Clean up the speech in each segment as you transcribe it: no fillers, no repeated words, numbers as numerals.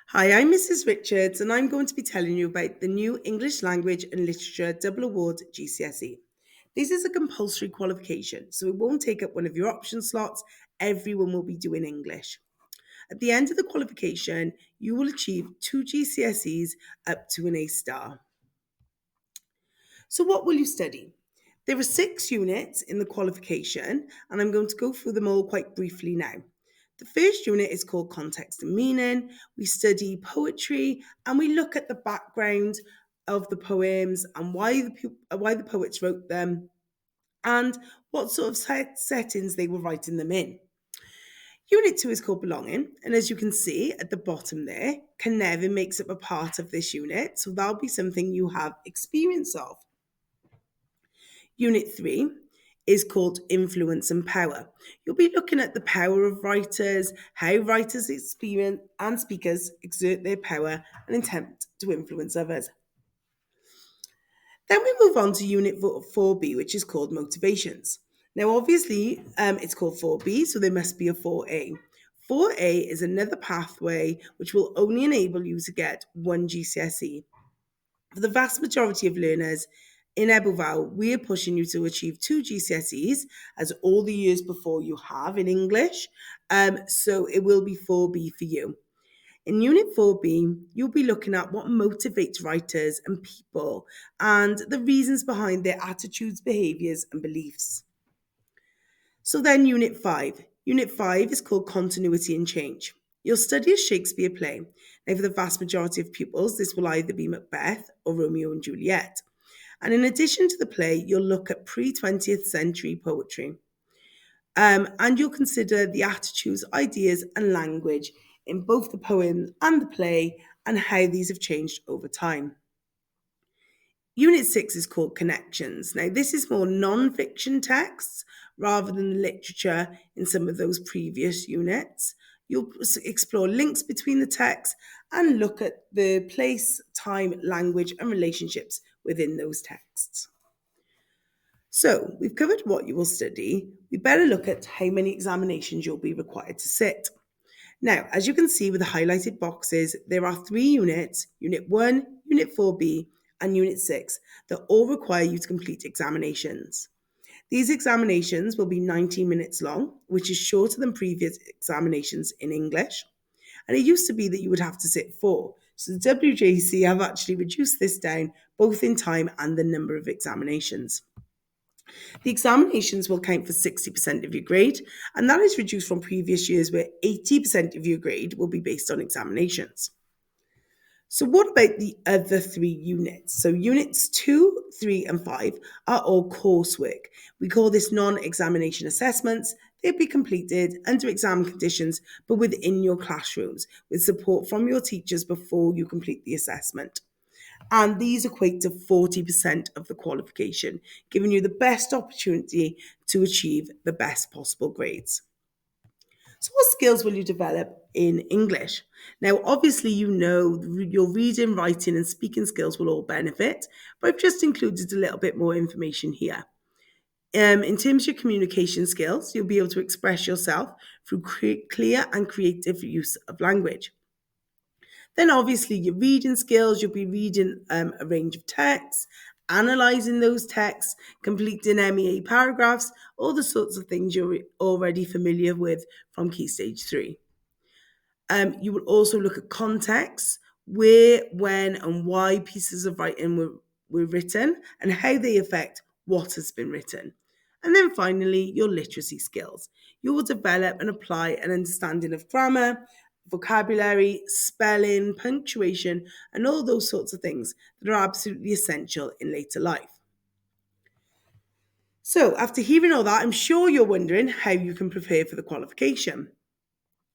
Hi, I'm Mrs. Richards, and I'm going to be telling you about the new English Language and Literature Double Award GCSE. This is a compulsory qualification, so it won't take up one of your option slots. Everyone will be doing English. At the end of the qualification, you will achieve two GCSEs up to an A star. So, what will you study? There are 6 units in the qualification, and I'm going to go through them all quite briefly now. The first unit is called Context and Meaning. We study poetry and we look at the background of the poems and why the poets wrote them and what sort of settings they were writing them in. Unit 2 is called Belonging, and as you can see at the bottom there, Carnarvon makes up a part of this unit, so that'll be something you have experience of. Unit 3 is called Influence and Power. You'll be looking at the power of writers, how writers experience and speakers exert their power and attempt to influence others. Then we move on to Unit 4B, which is called Motivations. Now, obviously, it's called 4B, so there must be a 4A. 4A is another pathway which will only enable you to get one GCSE. For the vast majority of learners in Ebbw we are pushing you to achieve two GCSEs, as all the years before you have in English. So it will be 4B for you. In Unit 4B, you'll be looking at what motivates writers and people and the reasons behind their attitudes, behaviours, and beliefs. So then, Unit 5. Unit 5 is called Continuity and Change. You'll study a Shakespeare play. Now, for the vast majority of pupils, this will either be Macbeth or Romeo and Juliet. And in addition to the play, you'll look at pre 20th century poetry. And you'll consider the attitudes, ideas, and language in both the poem and the play and how these have changed over time. Unit 6 is called Connections. Now, this is more non fiction texts rather than the literature in some of those previous units. You'll explore links between the texts and look at the place, time, language, and relationships within those texts. So, we've covered what you will study. We better look at how many examinations you'll be required to sit. Now, as you can see with the highlighted boxes, there are 3 units, Unit 1, Unit 4B, and Unit 6, that all require you to complete examinations. These examinations will be 90 minutes long, which is shorter than previous examinations in English. And it used to be that you would have to sit 4. So the WJC have actually reduced this down both in time and the number of examinations. The examinations will count for 60% of your grade, and that is reduced from previous years where 80% of your grade will be based on examinations. So, what about the other 3 units? So, units 2, 3, and 5 are all coursework. We call this non examination assessments. They'll be completed under exam conditions, but within your classrooms with support from your teachers before you complete the assessment. And these equate to 40% of the qualification, giving you the best opportunity to achieve the best possible grades. So, what skills will you develop in English? Now, obviously, you know your reading, writing, and speaking skills will all benefit, but I've just included a little bit more information here. In terms of your communication skills, you'll be able to express yourself through clear and creative use of language. Then, obviously, your reading skills, you'll be reading a range of texts, analysing those texts, completing MEA paragraphs, all the sorts of things you're already familiar with from Key Stage 3. You will also look at context, where, when, and why pieces of writing were written, and how they affect what has been written. And then finally, your literacy skills. You will develop and apply an understanding of grammar, vocabulary, spelling, punctuation, and all those sorts of things that are absolutely essential in later life. So, after hearing all that, I'm sure you're wondering how you can prepare for the qualification.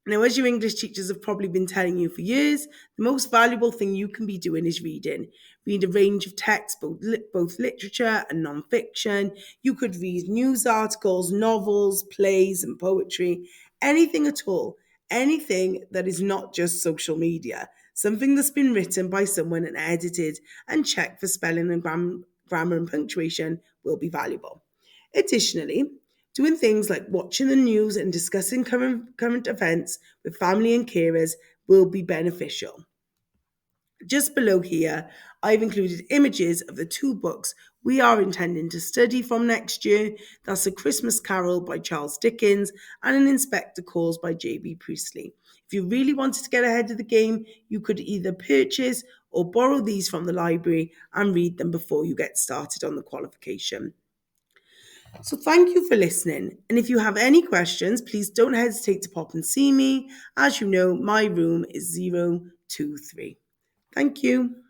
Now, as your English teachers have probably been telling you for years, the most valuable thing you can be doing is reading. Read a range of texts, both literature and non-fiction. You could read news articles, novels, plays, and poetry, anything at all. Anything that is not just social media. Something that's been written by someone and edited and checked for spelling and grammar and punctuation will be valuable. Additionally, doing things like watching the news and discussing current events with family and carers will be beneficial. Just below here, I've included images of the two books we are intending to study from next year. That's A Christmas Carol by Charles Dickens and An Inspector Calls by J.B. Priestley. If you really wanted to get ahead of the game, you could either purchase or borrow these from the library and read them before you get started on the qualification. So thank you for listening. And if you have any questions, please don't hesitate to pop and see me. As you know, my room is 023. Thank you.